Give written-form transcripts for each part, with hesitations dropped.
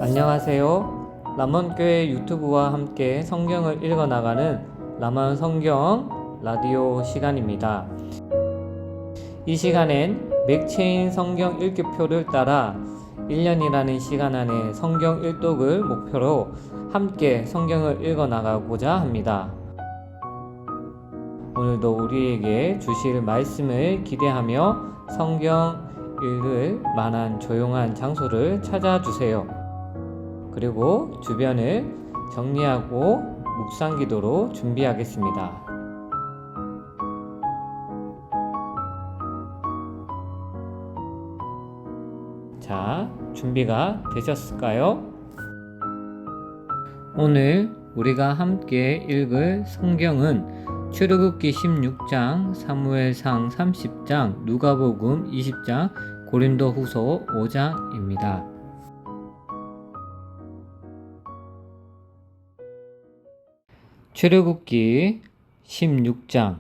안녕하세요. 람원교회 유튜브와 함께 성경을 읽어나가는 람원 성경 라디오 시간입니다. 이 시간엔 맥체인 성경 읽기표를 따라 1년이라는 시간 안에 성경 일독을 목표로 함께 성경을 읽어나가고자 합니다. 오늘도 우리에게 주실 말씀을 기대하며 성경 읽을 만한 조용한 장소를 찾아주세요. 그리고 주변을 정리하고 묵상 기도로 준비하겠습니다. 자, 준비가 되셨을까요? 오늘 우리가 함께 읽을 성경은 출애굽기 16장, 사무엘상 30장, 누가복음 20장, 고린도후서 5장입니다. 출애굽기 16장.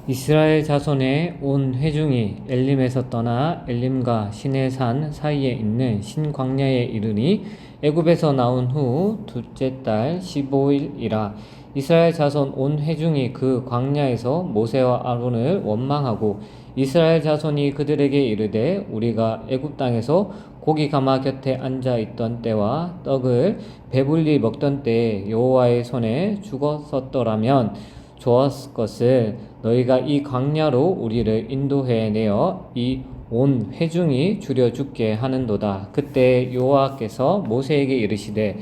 이스라엘 자손의 온 회중이 엘림에서 떠나 엘림과 시내산 사이에 있는 신광야에 이르니 애굽에서 나온 후 둘째 달 15일이라. 이스라엘 자손 온 회중이 그 광야에서 모세와 아론을 원망하고 이스라엘 자손이 그들에게 이르되 우리가 애굽 땅에서 고기 가마 곁에 앉아 있던 때와 떡을 배불리 먹던 때에 여호와의 손에 죽었었더라면 좋았을 것을 너희가 이 광야로 우리를 인도해 내어 이 온 회중이 줄여 죽게 하는도다. 그때 여호와께서 모세에게 이르시되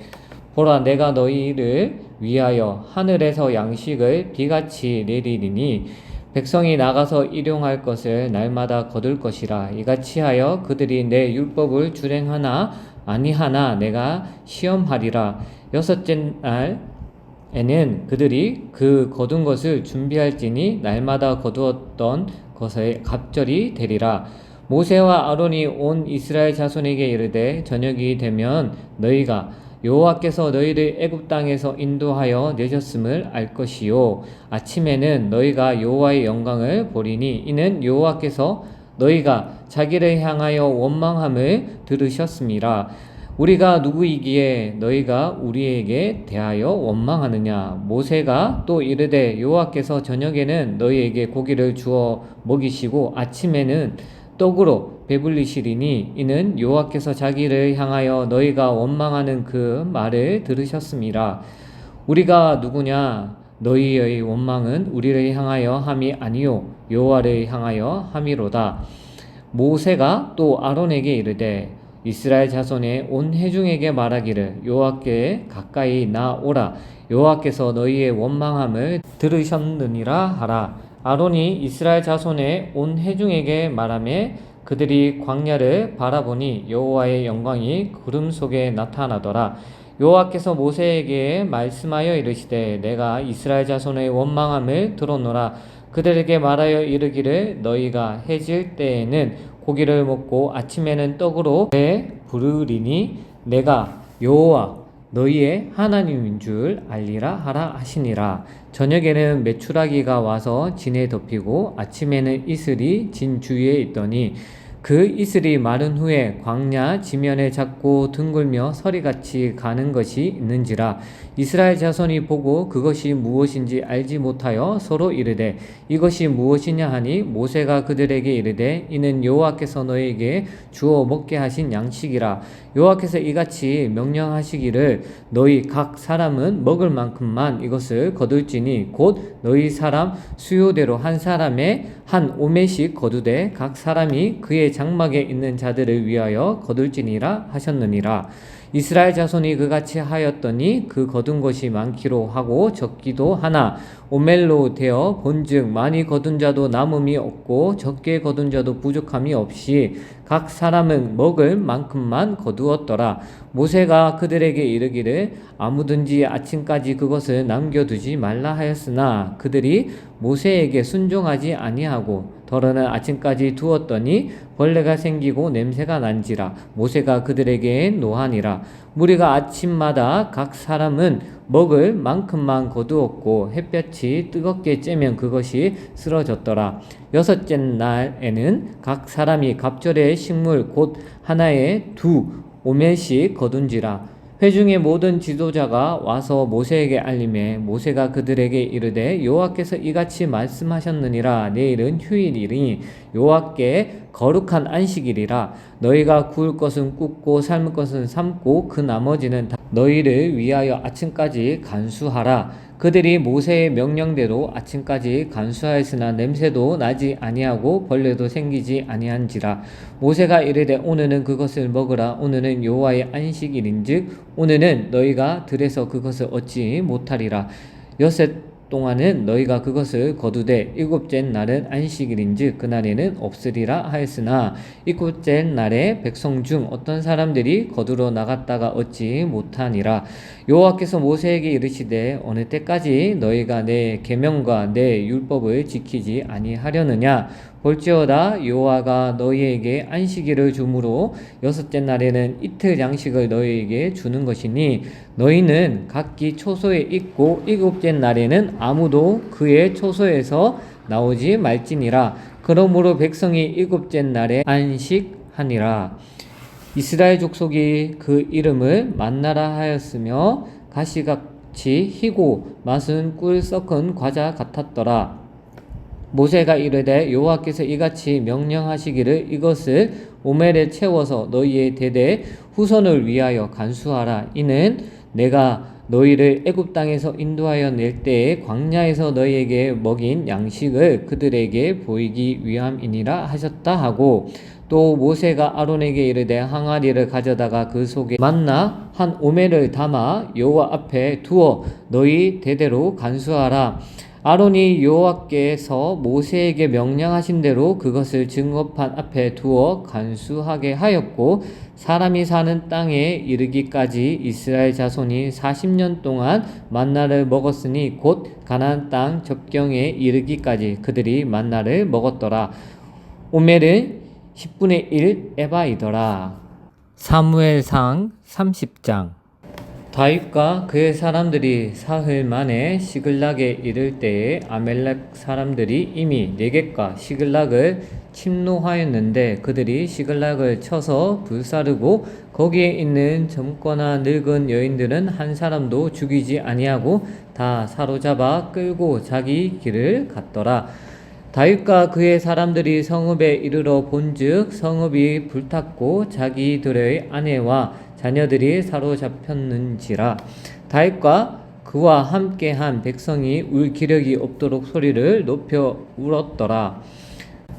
보라, 내가 너희를 위하여 하늘에서 양식을 비같이 내리리니 백성이 나가서 일용할 것을 날마다 거둘 것이라. 이같이 하여 그들이 내 율법을 준행하나 아니하나 내가 시험하리라. 여섯째 날에는 그들이 그 거둔 것을 준비할지니 날마다 거두었던 것의 갑절이 되리라. 모세와 아론이 온 이스라엘 자손에게 이르되 저녁이 되면 너희가 여호와께서 너희를 애굽 땅에서 인도하여 내셨음을 알 것이요 아침에는 너희가 여호와의 영광을 보리니 이는 여호와께서 너희가 자기를 향하여 원망함을 들으셨음이라. 우리가 누구이기에 너희가 우리에게 대하여 원망하느냐. 모세가 또 이르되 여호와께서 저녁에는 너희에게 고기를 주어 먹이시고 아침에는 떡으로 배불리시리니 이는 여호와께서 자기를 향하여 너희가 원망하는 그 말을 들으셨음이라. 우리가 누구냐? 너희의 원망은 우리를 향하여 함이 아니요 여호와를 향하여 함이로다. 모세가 또 아론에게 이르되 이스라엘 자손의 온 회중에게 말하기를 여호와께 가까이 나오라. 여호와께서 너희의 원망함을 들으셨느니라 하라. 아론이 이스라엘 자손의 온 회중에게 말하매 그들이 광야를 바라보니 여호와의 영광이 구름 속에 나타나더라. 여호와께서 모세에게 말씀하여 이르시되 내가 이스라엘 자손의 원망함을 들었노라. 그들에게 말하여 이르기를 너희가 해질 때에는 고기를 먹고 아침에는 떡으로 배 부르리니 내가 여호와 너희의 하나님인 줄 알리라 하라 하시니라. 저녁에는 메추라기가 와서 진에 덮이고 아침에는 이슬이 진 주위에 있더니 그 이슬이 마른 후에 광야 지면에 작고 둥글며 서리같이 가는 것이 있는지라. 이스라엘 자손이 보고 그것이 무엇인지 알지 못하여 서로 이르되 이것이 무엇이냐 하니 모세가 그들에게 이르되 이는 여호와께서 너희에게 주어 먹게 하신 양식이라. 여호와께서 이같이 명령하시기를 너희 각 사람은 먹을 만큼만 이것을 거둘지니 곧 너희 사람 수요대로 한 사람에 한 오매씩 거두되 각 사람이 그의 장막에 있는 자들을 위하여 거둘지니라 하셨느니라. 이스라엘 자손이 그같이 하였더니 그 거둔 것이 많기로 하고 적기도 하나 오멜로 되어 본즉 많이 거둔 자도 남음이 없고 적게 거둔 자도 부족함이 없이 각 사람은 먹을 만큼만 거두었더라. 모세가 그들에게 이르기를 아무든지 아침까지 그것을 남겨두지 말라 하였으나 그들이 모세에게 순종하지 아니하고 더러는 아침까지 두었더니 벌레가 생기고 냄새가 난지라. 모세가 그들에게 노하니라. 무리가 아침마다 각 사람은 먹을 만큼만 거두었고 햇볕이 뜨겁게 쬐면 그것이 쓰러졌더라. 여섯째 날에는 각 사람이 갑절의 식물 곧 하나에 2 오멜씩 거둔지라. 회중의 모든 지도자가 와서 모세에게 알림해 모세가 그들에게 이르되 여호와께서 이같이 말씀하셨느니라. 내일은 휴일이니 여호와께 거룩한 안식일이라. 너희가 구울 것은 굽고 삶을 것은 삶고 그 나머지는 다 너희를 위하여 아침까지 간수하라. 그들이 모세의 명령대로 아침까지 간수하였으나 냄새도 나지 아니하고 벌레도 생기지 아니한지라. 모세가 이르되 오늘은 그것을 먹으라. 오늘은 여호와의 안식일인즉 오늘은 너희가 들에서 그것을 얻지 못하리라. 엿새 동안은 너희가 그것을 거두되 일곱째 날은 안식일인즉 그날에는 없으리라 하였으나 일곱째 날에 백성 중 어떤 사람들이 거두러 나갔다가 얻지 못하니라. 여호와께서 모세에게 이르시되 어느 때까지 너희가 내 계명과 내 율법을 지키지 아니하려느냐. 볼지어다 여호와가 너희에게 안식일을 주므로 여섯째 날에는 이틀 양식을 너희에게 주는 것이니 너희는 각기 초소에 있고 일곱째 날에는 아무도 그의 초소에서 나오지 말지니라. 그러므로 백성이 일곱째 날에 안식하니라. 이스라엘 족속이 그 이름을 만나라 하였으며 가시같이 희고 맛은 꿀 섞은 과자 같았더라. 모세가 이르되 여호와께서 이같이 명령하시기를 이것을 오멜에 채워서 너희의 대대 후손을 위하여 간수하라. 이는 내가 너희를 애굽 땅에서 인도하여 낼 때에 광야에서 너희에게 먹인 양식을 그들에게 보이기 위함이니라 하셨다 하고, 또 모세가 아론에게 이르되 항아리를 가져다가 그 속에 만나 한 오멜을 담아 여호와 앞에 두어 너희 대대로 간수하라. 아론이 여호와께서 모세에게 명령하신 대로 그것을 증거판 앞에 두어 간수하게 하였고, 사람이 사는 땅에 이르기까지 이스라엘 자손이 40년 동안 만나를 먹었으니 곧 가나안 땅 접경에 이르기까지 그들이 만나를 먹었더라. 오멜은 10분의 1 에바이더라. 사무엘상 30장. 다윗과 그의 사람들이 사흘 만에 시글락에 이를 때에 아멜렉 사람들이 이미 네겝과 시글락을 침노하였는데 그들이 시글락을 쳐서 불사르고 거기에 있는 젊거나 늙은 여인들은 한 사람도 죽이지 아니하고 다 사로잡아 끌고 자기 길을 갔더라. 다윗과 그의 사람들이 성읍에 이르러 본즉 성읍이 불탔고 자기들의 아내와 자녀들이 사로잡혔는지라. 다윗과 그와 함께한 백성이 울 기력이 없도록 소리를 높여 울었더라.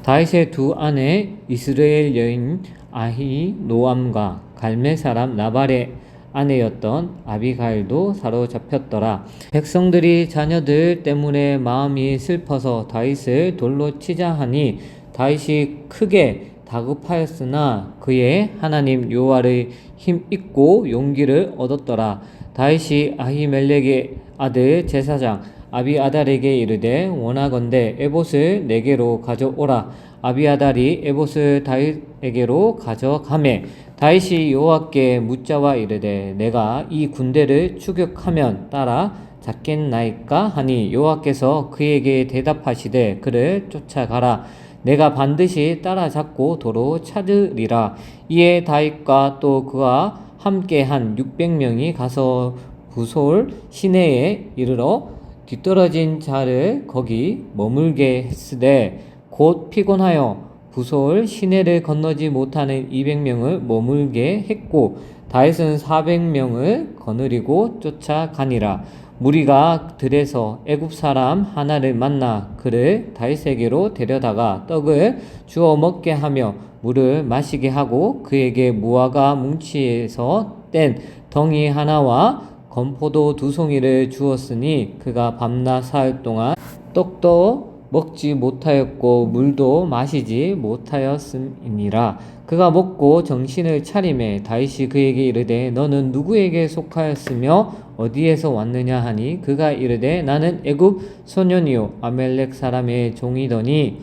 다윗의 두 아내 이스라엘 여인 아히노암과 갈멜 사람 나발의 아내였던 아비가일도 사로잡혔더라. 백성들이 자녀들 때문에 마음이 슬퍼서 다윗을 돌로 치자 하니 다윗이 크게 다급하였으나 그의 하나님 여호와의 힘 있고 용기를 얻었더라. 다윗이 아히멜렉의 아들 제사장 아비아달에게 이르되 원하건대 에봇을 내게로 가져오라. 아비아달이 에봇을 다윗에게로 가져가매 다윗이 여호와께 묻자와 이르되 내가 이 군대를 추격하면 따라 잡겠나이까 하니 여호와께서 그에게 대답하시되 그를 쫓아가라. 내가 반드시 따라잡고 도로 찾으리라. 이에 다윗과 또 그와 함께한 600명이 가서 부솔 시내에 이르러 뒤떨어진 자를 거기 머물게 했으되 곧 피곤하여 부솔 시내를 건너지 못하는 200명을 머물게 했고 다윗은 400명을 거느리고 쫓아가니라. 무리가 들에서 애굽 사람 하나를 만나 그를 다윗에게로 데려다가 떡을 주어 먹게 하며 물을 마시게 하고 그에게 무화과 뭉치에서 뗀 덩이 하나와 건포도 2송이를 주었으니 그가 밤낮 사흘 동안 떡도 먹지 못하였고 물도 마시지 못하였음이니라. 그가 먹고 정신을 차리매 다윗이 그에게 이르되 너는 누구에게 속하였으며 어디에서 왔느냐 하니 그가 이르되 나는 애굽 소년이요 아멜렉 사람의 종이더니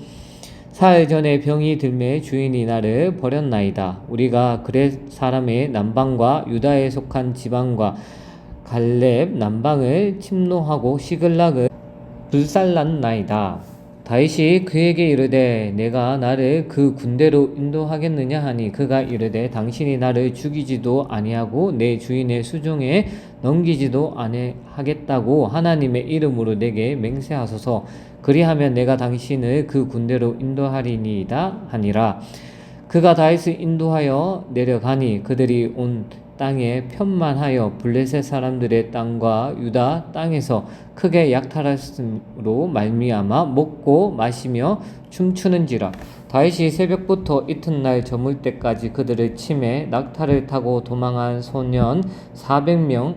사흘 전에 병이 들매 주인이 나를 버렸나이다. 우리가 그렛 사람의 남방과 유다에 속한 지방과 갈렙 남방을 침노하고 시글락을 불살랐나이다. 다윗이 그에게 이르되 내가 나를 그 군대로 인도하겠느냐 하니 그가 이르되 당신이 나를 죽이지도 아니하고 내 주인의 수종에 넘기지도 아니하겠다고 하나님의 이름으로 내게 맹세하소서. 그리하면 내가 당신을 그 군대로 인도하리니이다 하니라. 그가 다윗을 인도하여 내려가니 그들이 온 땅에 편만하여 블레셋 사람들의 땅과 유다 땅에서 크게 약탈하였으므로 말미암아 먹고 마시며 춤추는지라. 다윗이 새벽부터 이튿날 저물 때까지 그들을 치매 낙타를 타고 도망한 소년 400명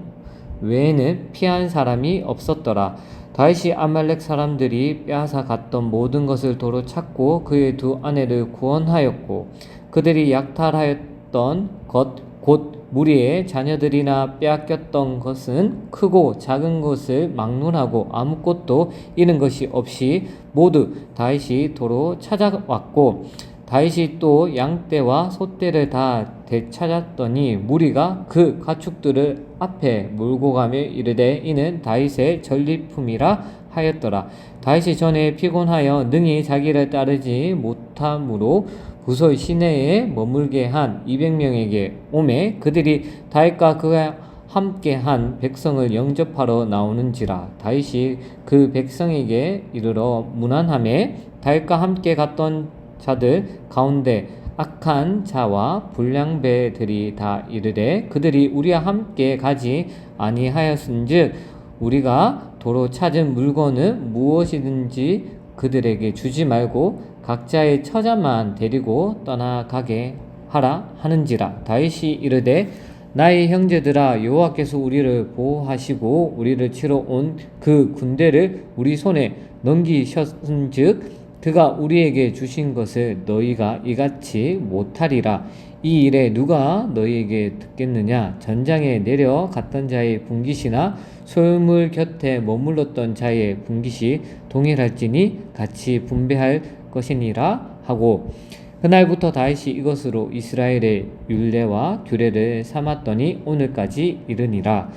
외에는 피한 사람이 없었더라. 다윗이 아말렉 사람들이 빼앗아 갔던 모든 것을 도로 찾고 그의 두 아내를 구원하였고 그들이 약탈하였던 것 곧 무리의 자녀들이나 빼앗겼던 것은 크고 작은 것을 막론하고 아무것도 잃은 것이 없이 모두 다윗이 도로 찾아왔고 다윗이 또 양떼와 소떼를 다 되찾았더니 무리가 그 가축들을 앞에 몰고 가며 이르되 이는 다윗의 전리품이라 하였더라. 다윗이 전에 피곤하여 능히 자기를 따르지 못함으로 부서의 시내에 머물게 한 200명에게 오매 그들이 다윗과 그가 함께한 백성을 영접하러 나오는지라. 다윗이 그 백성에게 이르러 문안하매 다윗과 함께 갔던 자들 가운데 악한 자와 불량배들이 다 이르되 그들이 우리와 함께 가지 아니하였은즉 우리가 도로 찾은 물건은 무엇이든지 그들에게 주지 말고 각자의 처자만 데리고 떠나가게 하라 하는지라. 다윗이 이르되 나의 형제들아 여호와께서 우리를 보호하시고 우리를 치러 온 그 군대를 우리 손에 넘기셨은즉 그가 우리에게 주신 것을 너희가 이같이 못하리라. 이 일에 누가 너희에게 듣겠느냐? 전장에 내려갔던 자의 분깃이나 소유물 곁에 머물렀던 자의 분깃이 동일할지니 같이 분배할 것이니라 하고 그날부터 다윗이 이것으로 이스라엘의 율례와 규례를 삼았더니 오늘까지 이르니라.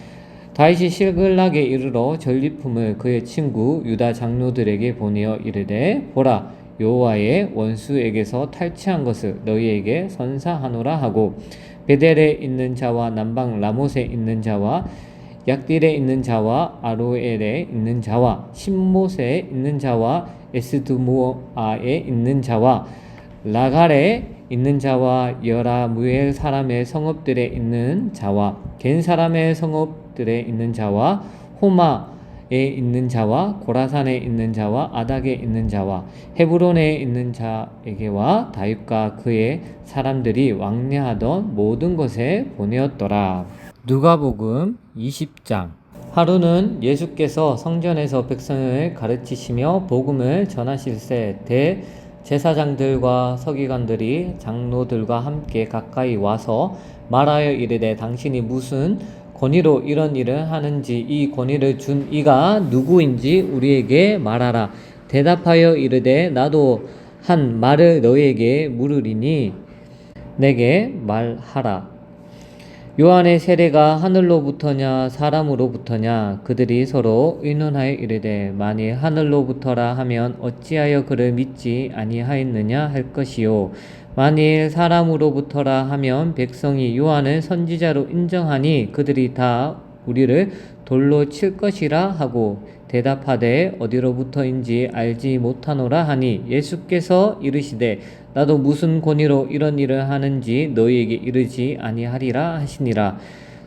다윗이 실글락에 이르러 전리품을 그의 친구 유다 장로들에게 보내어 이르되 보라 여호와의 원수에게서 탈취한 것을 너희에게 선사하노라 하고 베델에 있는 자와 남방 라못에 있는 자와 약딜에 있는 자와 아로엘에 있는 자와 신못에 있는 자와 에스드모아에 있는 자와 라갈에 있는 자와 여라무엘 사람의 성읍들에 있는 자와 겐 사람의 성읍들에 있는 자와 호마에 있는 자와 고라산에 있는 자와 아닥에 있는 자와 헤브론에 있는 자에게와 다윗과 그의 사람들이 왕래하던 모든 것에 보내었더라. 누가복음 20장. 하루는 예수께서 성전에서 백성을 가르치시며 복음을 전하실새 대제사장들과 서기관들이 장로들과 함께 가까이 와서 말하여 이르되 당신이 무슨 권위로 이런 일을 하는지 이 권위를 준 이가 누구인지 우리에게 말하라. 대답하여 이르되 나도 한 말을 너희에게 물으리니 내게 말하라. 요한의 세례가 하늘로부터냐 사람으로부터냐? 그들이 서로 의논하여 이르되 만일 하늘로부터라 하면 어찌하여 그를 믿지 아니하였느냐 할 것이요 만일 사람으로부터라 하면 백성이 요한을 선지자로 인정하니 그들이 다 우리를 돌로 칠 것이라 하고 대답하되 어디로부터인지 알지 못하노라 하니 예수께서 이르시되 나도 무슨 권위로 이런 일을 하는지 너희에게 이르지 아니하리라 하시니라.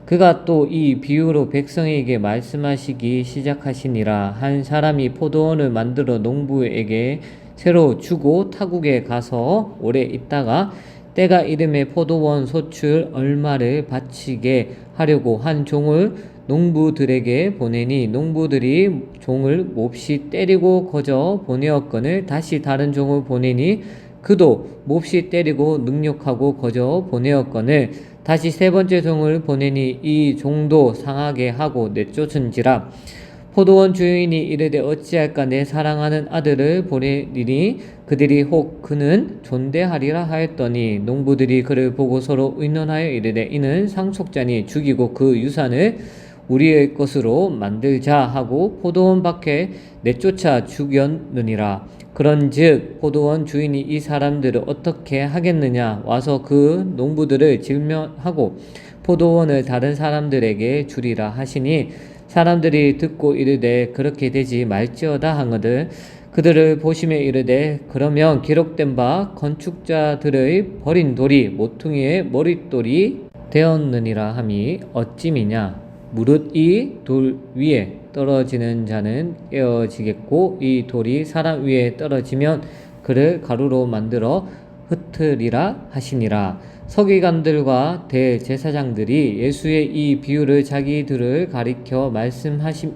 그가 또 이 비유로 백성에게 말씀하시기 시작하시니라. 한 사람이 포도원을 만들어 농부에게 새로 주고 타국에 가서 오래 있다가 때가 이름에 포도원 소출 얼마를 바치게 하려고 한 종을 농부들에게 보내니 농부들이 종을 몹시 때리고 거저 보내었거늘 다시 다른 종을 보내니 그도 몹시 때리고 능욕하고 거저 보내었거늘 다시 세 번째 종을 보내니 이 종도 상하게 하고 내쫓은지라. 포도원 주인이 이르되 어찌할까 내 사랑하는 아들을 보내리니 그들이 혹 그는 존대하리라 하였더니 농부들이 그를 보고 서로 의논하여 이르되 이는 상속자니 죽이고 그 유산을 우리의 것으로 만들자 하고 포도원 밖에 내쫓아 죽였느니라. 그런즉 포도원 주인이 이 사람들을 어떻게 하겠느냐, 와서 그 농부들을 질면하고 포도원을 다른 사람들에게 주리라 하시니, 사람들이 듣고 이르되 그렇게 되지 말지어다 하거든 그들을 보시며 이르되, 그러면 기록된 바 건축자들의 버린 돌이 모퉁이의 머릿돌이 되었느니라 함이 어찌미냐. 무릇 이 돌 위에 떨어지는 자는 깨어지겠고 이 돌이 사람 위에 떨어지면 그를 가루로 만들어 흩으리라 하시니라. 서기관들과 대제사장들이 예수의 이 비유를 자기들을 가리켜 말씀하신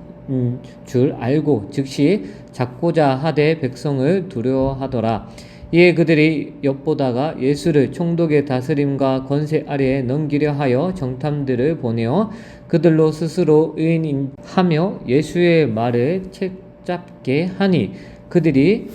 줄 알고 즉시 잡고자 하되 백성을 두려워하더라. 이에 그들이 엿보다가 예수를 총독의 다스림과 권세 아래에 넘기려 하여 정탐들을 보내어 그들로 스스로 의인하며 예수의 말을 책잡게 하니, 그들이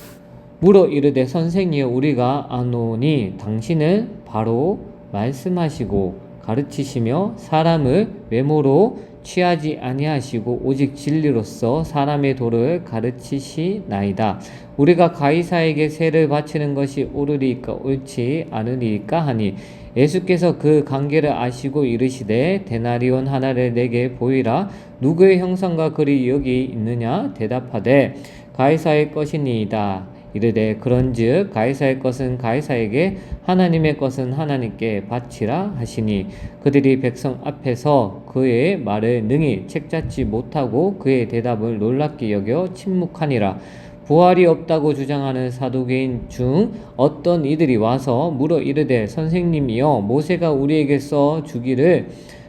물어 이르되 선생이여, 우리가 아노니 당신은 바로 말씀하시고 가르치시며 사람을 외모로 취하지 아니하시고 오직 진리로서 사람의 도를 가르치시나이다. 우리가 가이사에게 세를 바치는 것이 옳으리까 옳지 않으리까 하니, 예수께서 그 관계를 아시고 이르시되 데나리온 하나를 내게 보이라. 누구의 형상과 글이 여기 있느냐? 대답하되 가이사의 것이니이다. 이르되 그런즉 가이사의 것은 가이사에게, 하나님의 것은 하나님께 바치라 하시니, 그들이 백성 앞에서 그의 말을 능히 책잡지 못하고 그의 대답을 놀랍게 여겨 침묵하니라. 부활이 없다고 주장하는 사두개인 중 어떤 이들이 와서 물어 이르되 선생님이여, 모세가 우리에게 써 주기를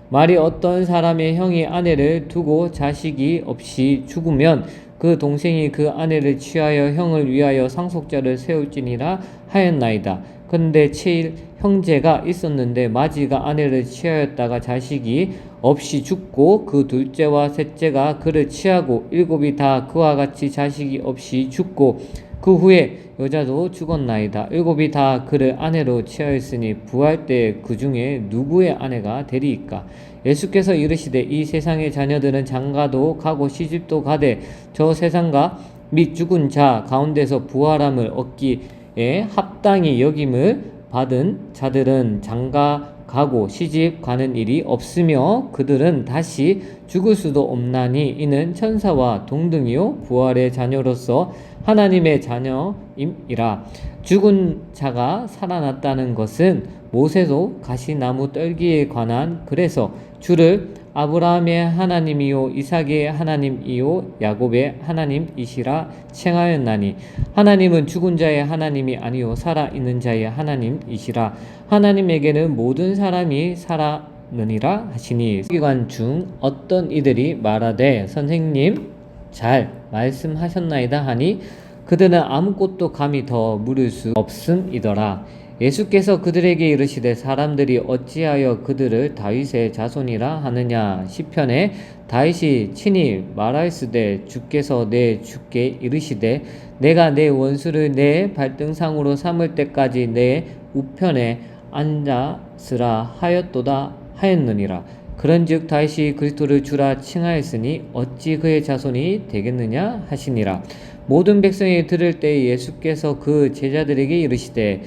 말이 어떤 사람의 형이 아내를 두고 자식이 없이 죽으면 그 동생이 그 아내를 취하여 형을 위하여 상속자를 세울지니라 하였나이다. 그런데 7 형제가 있었는데 마지가 아내를 취하였다가 자식이 없이 죽고 그 둘째와 셋째가 그를 취하고 7이 다 그와 같이 자식이 없이 죽고 그 후에 여자도 죽었나이다. 7이 다 그를 아내로 취하였으니 부활 때 그 중에 누구의 아내가 되리이까? 예수께서 이르시되 이 세상의 자녀들은 장가도 가고 시집도 가되 저 세상과 및 죽은 자 가운데서 부활함을 얻기에 합당히 여김을 받은 자들은 장가 가고 시집 가는 일이 없으며 그들은 다시 죽을 수도 없나니, 이는 천사와 동등이요 부활의 자녀로서 하나님의 자녀임이라. 죽은 자가 살아났다는 것은 모세도 가시나무 떨기에 관한 그래서 주를 아브라함의 하나님이요 이삭의 하나님이요 야곱의 하나님이시라 칭하였나니, 하나님은 죽은 자의 하나님이 아니요 살아있는 자의 하나님이시라. 하나님에게는 모든 사람이 살아느니라 하시니, 서기관 중 어떤 이들이 말하되 선생님 잘 말씀하셨나이다 하니, 그들은 아무것도 감히 더 물을 수 없음이더라. 예수께서 그들에게 이르시되 사람들이 어찌하여 그들을 다윗의 자손이라 하느냐? 시편에 다윗이 친히 말하였으되 주께서 내 주께 이르시되 내가 내 원수를 내 발등상으로 삼을 때까지 내 우편에 앉았으라 하였도다 하였느니라. 그런즉 다윗이 그리스도를 주라 칭하였으니 어찌 그의 자손이 되겠느냐 하시니라. 모든 백성이 들을 때 예수께서 그 제자들에게 이르시되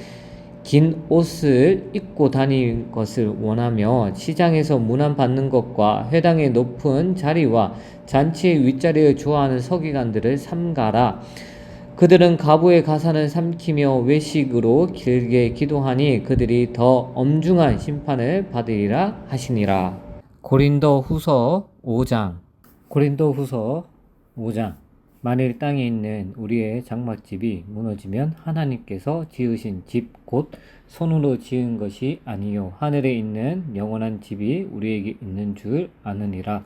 긴 옷을 입고 다니는 것을 원하며 시장에서 문안 받는 것과 회당의 높은 자리와 잔치의 윗자리를 좋아하는 서기관들을 삼가라. 그들은 가부의 가산을 삼키며 외식으로 길게 기도하니 그들이 더 엄중한 심판을 받으리라 하시니라. 고린도후서 5장. 고린도후서 5장. 만일 땅에 있는 우리의 장막집이 무너지면 하나님께서 지으신 집 곧 손으로 지은 것이 아니요 하늘에 있는 영원한 집이 우리에게 있는 줄 아느니라.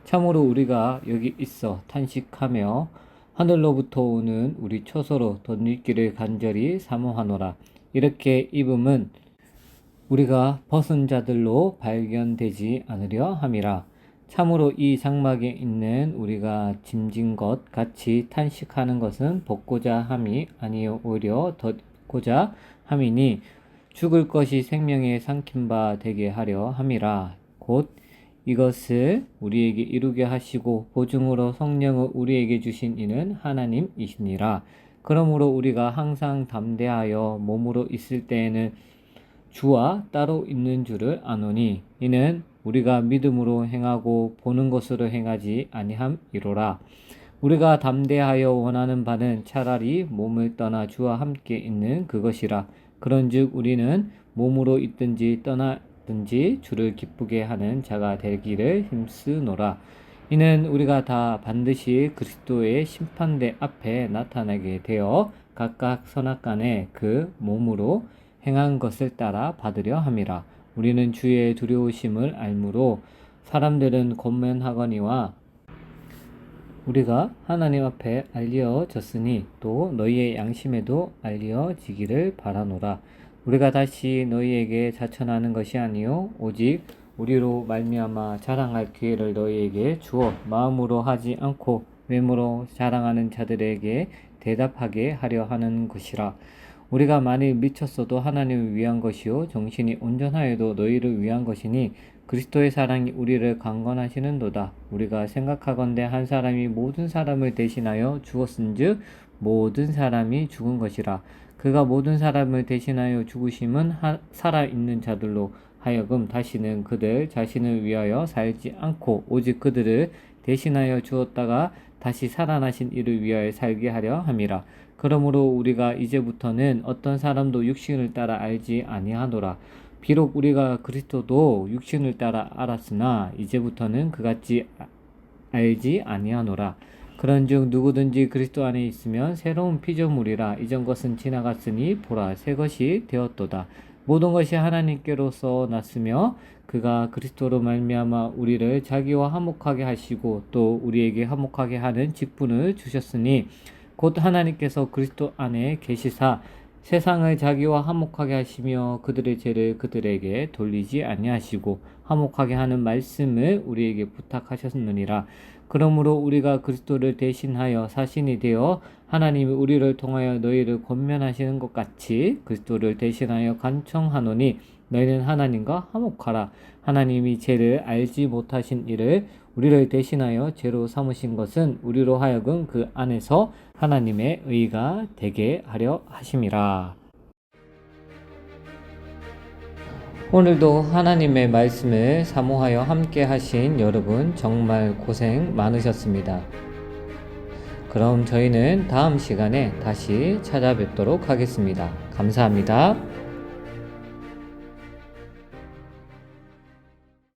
참으로 우리가 여기 있어 탄식하며 하늘로부터 오는 우리 처소로 덧입기를 간절히 사모하노라. 이렇게 입음은 우리가 벗은 자들로 발견되지 않으려 함이라. 참으로 이 장막에 있는 우리가 짐진 것 같이 탄식하는 것은 벗고자 함이 아니요 오히려 덧고자 함이니 죽을 것이 생명에 삼킨 바 되게 하려 함이라. 곧 이것을 우리에게 이루게 하시고 보증으로 성령을 우리에게 주신 이는 하나님이시니라. 그러므로 우리가 항상 담대하여 몸으로 있을 때에는 주와 따로 있는 줄을 아노니 이는 우리가 믿음으로 행하고 보는 것으로 행하지 아니함이로라. 우리가 담대하여 원하는 바는 차라리 몸을 떠나 주와 함께 있는 그것이라. 그런즉 우리는 몸으로 있든지 떠나든지 주를 기쁘게 하는 자가 되기를 힘쓰노라. 이는 우리가 다 반드시 그리스도의 심판대 앞에 나타나게 되어 각각 선악간에 그 몸으로 행한 것을 따라 받으려 함이라. 우리는 주의 두려우심을 알므로 사람들은 권면하거니와 우리가 하나님 앞에 알려졌으니 또 너희의 양심에도 알려지기를 바라노라. 우리가 다시 너희에게 자천하는 것이 아니요 오직 우리로 말미암아 자랑할 기회를 너희에게 주어 마음으로 하지 않고 외모로 자랑하는 자들에게 대답하게 하려 하는 것이라. 우리가 만일 미쳤어도 하나님을 위한 것이요 정신이 온전하여도 너희를 위한 것이니 그리스도의 사랑이 우리를 강건하시는도다. 우리가 생각하건대 한 사람이 모든 사람을 대신하여 죽었은즉 모든 사람이 죽은 것이라. 그가 모든 사람을 대신하여 죽으심은 살아있는 자들로 하여금 다시는 그들 자신을 위하여 살지 않고 오직 그들을 대신하여 주었다가 다시 살아나신 이를 위하여 살게 하려 함이라. 그러므로 우리가 이제부터는 어떤 사람도 육신을 따라 알지 아니하노라. 비록 우리가 그리스도도 육신을 따라 알았으나 이제부터는 그같이 알지 아니하노라. 그런즉 누구든지 그리스도 안에 있으면 새로운 피조물이라. 이전 것은 지나갔으니 보라 새 것이 되었도다. 모든 것이 하나님께로서 났으며 그가 그리스도로 말미암아 우리를 자기와 화목하게 하시고 또 우리에게 화목하게 하는 직분을 주셨으니 곧 하나님께서 그리스도 안에 계시사 세상을 자기와 화목하게 하시며 그들의 죄를 그들에게 돌리지 아니하시고 화목하게 하는 말씀을 우리에게 부탁하셨느니라. 그러므로 우리가 그리스도를 대신하여 사신이 되어 하나님이 우리를 통하여 너희를 권면하시는 것 같이 그리스도를 대신하여 간청하노니 너희는 하나님과 화목하라. 하나님이 죄를 알지 못하신 이를 우리를 대신하여 죄로 삼으신 것은 우리로 하여금 그 안에서 하나님의 의가 되게 하려 하심이라. 오늘도 하나님의 말씀을 사모하여 함께 하신 여러분 정말 고생 많으셨습니다. 그럼 저희는 다음 시간에 다시 찾아뵙도록 하겠습니다. 감사합니다.